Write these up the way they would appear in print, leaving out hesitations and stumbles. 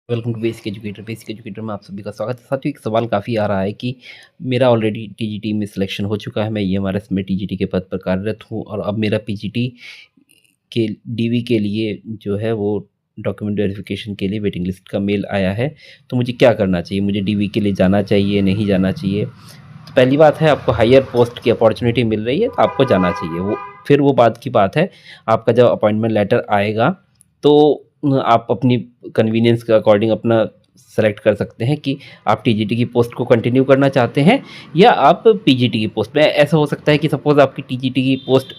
Welcome to basic educator. Basic educator में आप सभी का स्वागत है। साथियों, एक सवाल काफ़ी आ रहा है कि मेरा ऑलरेडी टीजीटी में सिलेक्शन हो चुका है, मैं ईएमआरएस में टीजीटी के पद पर कार्यरत हूँ और अब मेरा पीजीटी के डीवी के लिए जो है वो डॉक्यूमेंट वेरिफिकेशन के लिए वेटिंग लिस्ट का मेल आया है। तो मुझे क्या करना चाहिए? मुझे डीवी के लिए जाना चाहिए, नहीं जाना चाहिए? तो पहली बात है, आपको हायर पोस्ट की अपॉर्चुनिटी मिल रही है तो आपको जाना चाहिए। वो बात की बात है, आपका जब अपॉइंटमेंट लेटर आएगा तो आप अपनी कन्वीनियंस के अकॉर्डिंग अपना सेलेक्ट कर सकते हैं कि आप टीजीटी की पोस्ट को कंटिन्यू करना चाहते हैं या आप पीजीटी की पोस्ट में। ऐसा हो सकता है कि सपोज़ आपकी टीजीटी की पोस्ट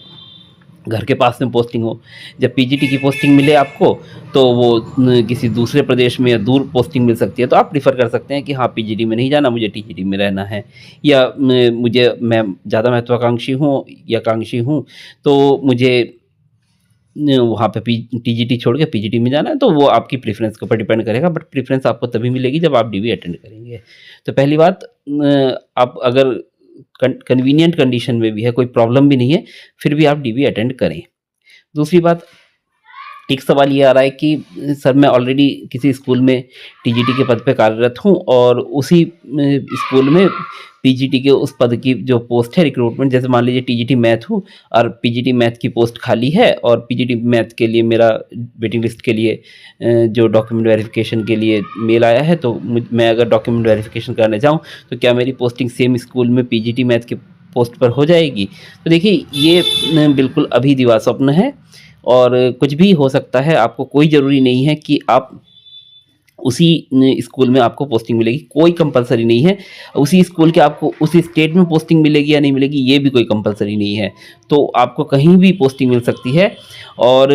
घर के पास में पोस्टिंग हो, जब पीजीटी की पोस्टिंग मिले आपको तो वो किसी दूसरे प्रदेश में या दूर पोस्टिंग मिल सकती है, तो आप प्रीफर कर सकते हैं कि हाँ, पीजीटी में नहीं जाना, मुझे टीजीटी में रहना है। या मैं ज़्यादा महत्वाकांक्षी हूँ या आकांक्षी हूँ, तो मुझे वहाँ पे टीजीटी छोड़ के पीजीटी में जाना है, तो वो आपकी प्रेफ़रेंस के ऊपर डिपेंड करेगा। बट प्रेफ़रेंस आपको तभी मिलेगी जब आप डीवी अटेंड करेंगे। तो पहली बात, आप अगर कन्वीनिएंट कंडीशन में भी है, कोई प्रॉब्लम भी नहीं है, फिर भी आप डीवी अटेंड करें। दूसरी बात, एक सवाल ये आ रहा है कि सर, मैं ऑलरेडी किसी स्कूल में टीजीटी के पद पे कार्यरत हूँ और उसी स्कूल में पीजीटी के उस पद की जो पोस्ट है रिक्रूटमेंट, जैसे मान लीजिए टीजीटी मैथ हूँ और पीजीटी मैथ की पोस्ट खाली है और पीजीटी मैथ के लिए मेरा वेटिंग लिस्ट के लिए जो डॉक्यूमेंट वेरिफिकेशन के लिए मेल आया है, तो मैं अगर डॉक्यूमेंट वेरिफिकेशन करने जाऊँ तो क्या मेरी पोस्टिंग सेम स्कूल में पीजीटी मैथ के पोस्ट पर हो जाएगी? तो देखिए, ये बिल्कुल अभी दिवा स्वप्न है और कुछ भी हो सकता है। आपको कोई ज़रूरी नहीं है कि आप उसी स्कूल में आपको पोस्टिंग मिलेगी, कोई कंपल्सरी नहीं है। उसी स्कूल के आपको उसी स्टेट में पोस्टिंग मिलेगी या नहीं मिलेगी, ये भी कोई कंपल्सरी नहीं है। तो आपको कहीं भी पोस्टिंग मिल सकती है और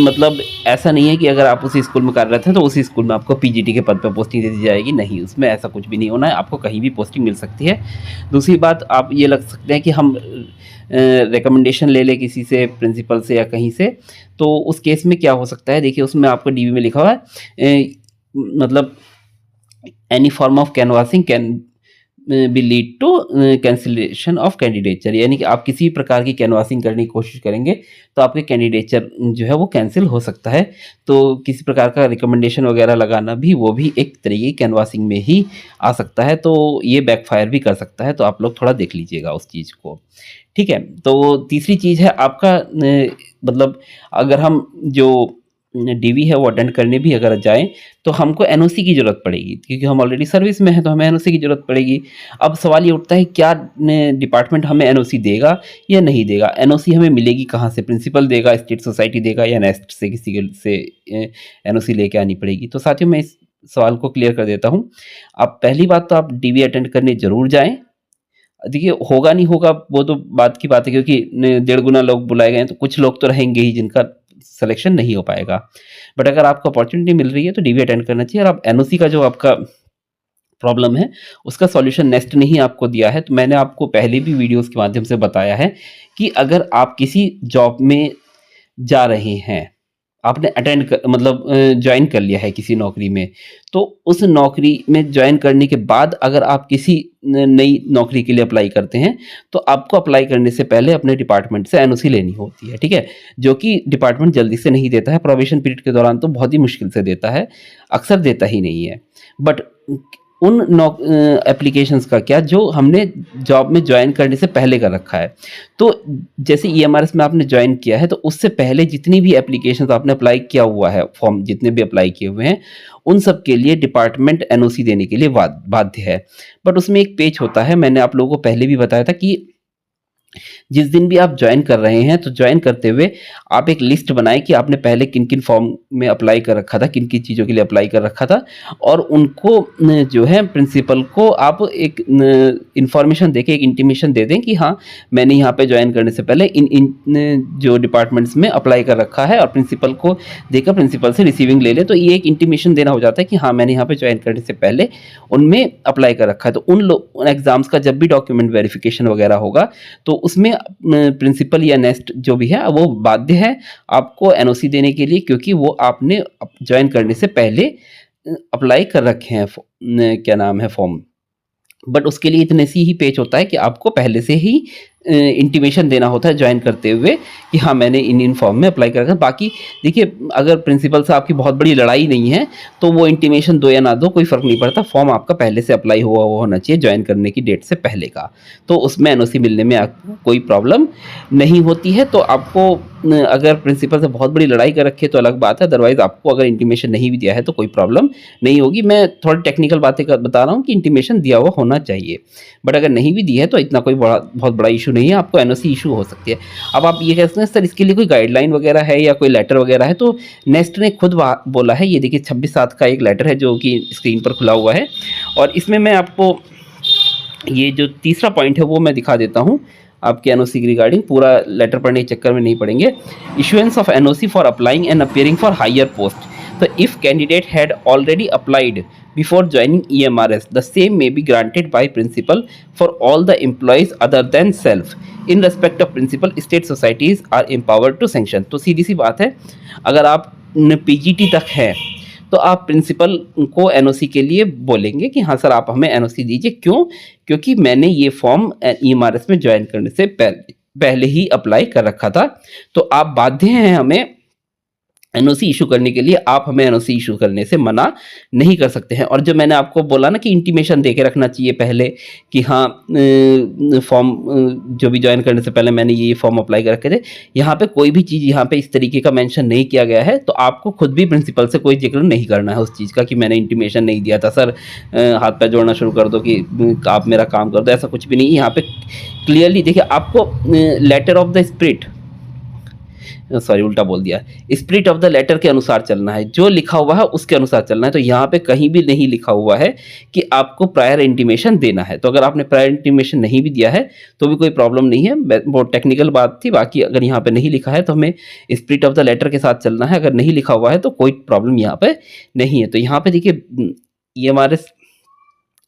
मतलब ऐसा नहीं है कि अगर आप उसी स्कूल में कार्यरत हैं तो उसी स्कूल में आपको पीजीटी के पद पर पोस्टिंग दे दी जाएगी। नहीं, उसमें ऐसा कुछ भी नहीं होना है, आपको कहीं भी पोस्टिंग मिल सकती है। दूसरी बात, आप ये लग सकते हैं कि हम रिकमेंडेशन ले लें किसी से, प्रिंसिपल से या कहीं से, तो उस केस में क्या हो सकता है? देखिए, उसमें आपको डीवी में लिखा हुआ है मतलब any form of canvassing can be lead to cancellation of candidature, यानी कि आप किसी प्रकार की कैनवासिंग करने की कोशिश करेंगे तो आपके कैंडिडेचर जो है वो कैंसिल हो सकता है। तो किसी प्रकार का रिकमेंडेशन वगैरह लगाना भी, वो भी एक तरीके की कैनवासिंग में ही आ सकता है, तो ये बैकफायर भी कर सकता है। तो आप लोग थोड़ा देख लीजिएगा उस चीज़ को, ठीक है? तो तीसरी चीज़ है आपका मतलब अगर हम जो डीवी है वो अटेंड करने भी अगर जाएँ तो हमको एनओसी की ज़रूरत पड़ेगी, क्योंकि हम ऑलरेडी सर्विस में हैं तो हमें एनओसी की ज़रूरत पड़ेगी। अब सवाल ये उठता है, क्या डिपार्टमेंट हमें एनओसी देगा या नहीं देगा? एनओसी हमें मिलेगी कहाँ से? प्रिंसिपल देगा, स्टेट सोसाइटी देगा या नेस्ट से किसी के से एनओसी लेके आनी पड़ेगी? तो साथियों, मैं इस सवाल को क्लियर कर देता हूँ। आप पहली बात तो आप डीवी अटेंड करने ज़रूर जाएँ। देखिए, होगा नहीं होगा वो तो बात की बात है, क्योंकि 1.5 गुना लोग बुलाए गए हैं तो कुछ लोग तो रहेंगे ही जिनका सिलेक्शन नहीं हो पाएगा। बट अगर आपको अपॉर्च्युनिटी मिल रही है तो डीवी अटेंड करना चाहिए। और आप एनओसी का जो आपका प्रॉब्लम है उसका सॉल्यूशन नेस्ट ने ही आपको दिया है। तो मैंने आपको पहले भी वीडियोज़ के माध्यम से बताया है कि अगर आप किसी जॉब में जा रहे हैं, आपने अटेंड कर मतलब जॉइन कर लिया है किसी नौकरी में, तो उस नौकरी में जॉइन करने के बाद अगर आप किसी नई नौकरी के लिए अप्लाई करते हैं, तो आपको अप्लाई करने से पहले अपने डिपार्टमेंट से एनओसी लेनी होती है, ठीक है? जो कि डिपार्टमेंट जल्दी से नहीं देता है, प्रोबेशन पीरियड के दौरान तो बहुत ही मुश्किल से देता है, अक्सर देता ही नहीं है। बट उन एप्लीकेशंस का क्या, जो हमने जॉब में जॉइन करने से पहले कर रखा है। तो जैसे ईएमआरएस में आपने जॉइन किया है तो उससे पहले जितनी भी एप्लीकेशंस आपने अप्लाई किया हुआ है, फॉर्म जितने भी अप्लाई किए हुए हैं, उन सब के लिए डिपार्टमेंट एनओसी देने के लिए बाध्य है। बट उसमें एक पेच होता है, मैंने आप लोगों को पहले भी बताया था कि जिस दिन भी आप ज्वाइन कर रहे हैं तो ज्वाइन करते हुए आप एक लिस्ट बनाएं कि आपने पहले किन किन फॉर्म में अप्लाई कर रखा था, किन किन चीज़ों के लिए अप्लाई कर रखा था, और उनको जो है प्रिंसिपल को आप एक इंफॉर्मेशन देके, एक इंटीमेशन दे दें कि हाँ, मैंने यहाँ पे ज्वाइन करने से पहले इन इन जो डिपार्टमेंट्स में अप्लाई कर रखा है, और प्रिंसिपल को देकर प्रिंसिपल से रिसीविंग ले ले। तो ये एक इंटीमेशन देना हो जाता है कि हाँ, मैंने यहाँ पे ज्वाइन करने से पहले उनमें अप्लाई कर रखा है। तो उन एग्ज़ाम्स का जब भी डॉक्यूमेंट वेरिफिकेशन वगैरह होगा तो उसमें प्रिंसिपल या नेस्ट जो भी है वो बाध्य है आपको एनओसी देने के लिए, क्योंकि वो आपने ज्वाइन करने से पहले अप्लाई कर रखे हैं, क्या नाम है, फॉर्म। बट उसके लिए इतने सी ही पेच होता है कि आपको पहले से ही इंटीमेशन देना होता है ज्वाइन करते हुए कि हाँ मैंने इन फॉर्म में अप्लाई कर रखा है। बाकी देखिए अगर प्रिंसिपल से आपकी बहुत बड़ी लड़ाई नहीं है तो वो इंटीमेशन दो या ना दो कोई फ़र्क नहीं पड़ता, फॉर्म आपका पहले से अप्लाई हुआ हुआ होना चाहिए ज्वाइन करने की डेट से पहले का, तो उसमें एनओसी मिलने में आपको कोई प्रॉब्लम नहीं होती है। तो आपको अगर प्रिंसिपल से बहुत बड़ी लड़ाई कर रखी है तो अलग बात है, अदरवाइज़ आपको अगर इंटीमेशन नहीं भी दिया है तो कोई प्रॉब्लम नहीं होगी। मैं थोड़ी टेक्निकल बातें बता रहा हूँ कि इंटीमेशन दिया हुआ होना चाहिए, बट अगर नहीं भी दी है तो इतना कोई बहुत बड़ा इशू नहीं है, आपको एनओसी इशू हो सकती है। अब आप ये कह सकते हैं सर इसके लिए कोई गाइडलाइन वगैरह है या कोई लेटर वगैरह है, तो नेस्ट ने खुद बोला है, ये देखिए 26/7 का एक लेटर है जो कि स्क्रीन पर खुला हुआ है, और इसमें मैं आपको ये जो तीसरा पॉइंट है वो मैं दिखा देता हूँ आपके एनओसी के रिगार्डिंग। पूरा लेटर पढ़ने के चक्कर में नहीं पढ़ेंगे। Issuance of NOC for applying and appearing for higher post, तो if candidate had already applied before joining EMRS, the same may be granted by principal for all the employees other than self. In respect of principal, state societies are empowered to sanction. तो सीधी सी बात है, अगर आप PGT तक हैं तो आप principal को एनओसी के लिए बोलेंगे कि हाँ सर आप हमें एनओसी दीजिए। क्यों? क्योंकि मैंने ये फॉर्म EMRS में ज्वाइन करने से पहले ही अप्लाई कर रखा था, तो आप बाध्य हैं हमें एनओसी इशू करने के लिए, आप हमें एनओसी इशू करने से मना नहीं कर सकते हैं। और जो मैंने आपको बोला ना कि इंटीमेशन दे के रखना चाहिए पहले कि हाँ फॉर्म जो भी ज्वाइन करने से पहले मैंने ये फॉर्म अप्लाई कर रखे थे, यहाँ पे कोई भी चीज़ यहाँ पे इस तरीके का मेंशन नहीं किया गया है, तो आपको खुद भी प्रिंसिपल से कोई जिक्र नहीं करना है उस चीज़ का कि मैंने इंटीमेशन नहीं दिया था सर, हाथ पैर जोड़ना शुरू कर दो कि आप मेरा काम कर दो, ऐसा कुछ भी नहीं। यहाँ पे क्लियरली देखिए आपको letter of the spirit, sorry उल्टा बोल दिया, स्पिरिट ऑफ द लेटर के अनुसार चलना है, जो लिखा हुआ है उसके अनुसार चलना है। तो यहाँ पे कहीं भी नहीं लिखा हुआ है कि आपको प्रायर इंटीमेशन देना है, तो अगर आपने प्रायर इंटीमेशन नहीं भी दिया है तो भी कोई प्रॉब्लम नहीं है, बहुत टेक्निकल बात थी। बाकी अगर यहाँ पे नहीं लिखा है तो हमें स्पिरिट ऑफ द लेटर के साथ चलना है, अगर नहीं लिखा हुआ है तो कोई प्रॉब्लम यहाँ पे नहीं है। तो यहाँ पे देखिए EMRS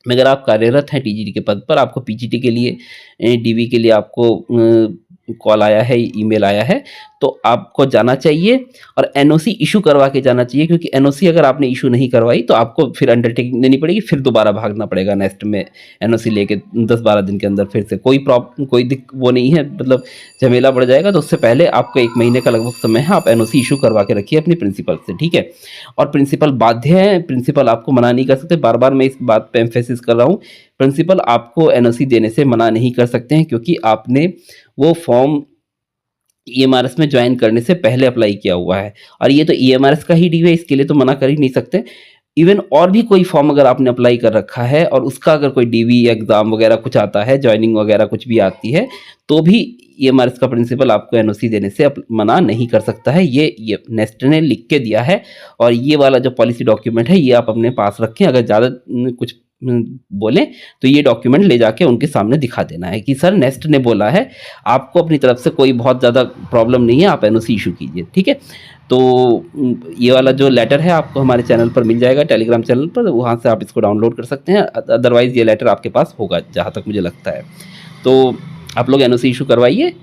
में अगर आप कार्यरत हैं टीजीटी के पद पर, आपको पीजीटी के लिए डीवी के लिए आपको कॉल आया है, ईमेल आया है, तो आपको जाना चाहिए और एनओसी इशू करवा के जाना चाहिए, क्योंकि एनओसी अगर आपने इशू नहीं करवाई तो आपको फिर अंडरटेकिंग देनी पड़ेगी, फिर दोबारा भागना पड़ेगा नेक्स्ट में एनओसी लेके 10-12 दिन के अंदर फिर से। कोई वो नहीं है, मतलब झमेला बढ़ जाएगा। तो उससे पहले आपको 1 महीने का लगभग समय है, आप एनओसी इशू करवा के रखिए अपनी प्रिंसिपल से, ठीक है। और प्रिंसिपल बाध्य है, प्रिंसिपल आपको मना नहीं कर सकते। बार बार मैं इस बात पर एम्फेसिस कर रहा हूँ, प्रिंसिपल आपको एनओसी देने से मना नहीं कर सकते हैं, क्योंकि आपने वो फॉर्म EMRS में ज्वाइन करने से पहले अप्लाई किया हुआ है, और ये तो EMRS का ही ड्यू है, इसके लिए तो मना कर ही नहीं सकते। इवन और भी कोई फॉर्म अगर आपने अप्लाई कर रखा है और उसका अगर कोई डीवी एग्जाम वगैरह कुछ आता है, ज्वाइनिंग वगैरह कुछ भी आती है, तो भी EMRS का प्रिंसिपल आपको एनओसी देने से मना नहीं कर सकता है। ये नेस्ट ने लिख के दिया है, और ये वाला जो पॉलिसी डॉक्यूमेंट है ये आप अपने पास रखें। अगर ज़्यादा कुछ बोले तो ये डॉक्यूमेंट ले जाके उनके सामने दिखा देना है कि सर नेस्ट ने बोला है, आपको अपनी तरफ से कोई बहुत ज़्यादा प्रॉब्लम नहीं है, आप एनओसी इशू कीजिए, ठीक है। तो ये वाला जो लेटर है आपको हमारे चैनल पर मिल जाएगा, टेलीग्राम चैनल पर, वहाँ से आप इसको डाउनलोड कर सकते हैं। अदरवाइज़ ये लेटर आपके पास होगा जहाँ तक मुझे लगता है। तो आप लोग एनओसी इशू करवाइए,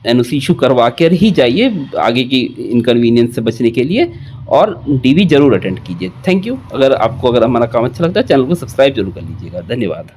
एनओसी इशू करवा कर ही जाइए आगे की इनकन्वीनियंस से बचने के लिए, और डीवी जरूर अटेंड कीजिए। Thank you. अगर हमारा काम अच्छा लगता है चैनल को सब्सक्राइब जरूर कर लीजिएगा। धन्यवाद।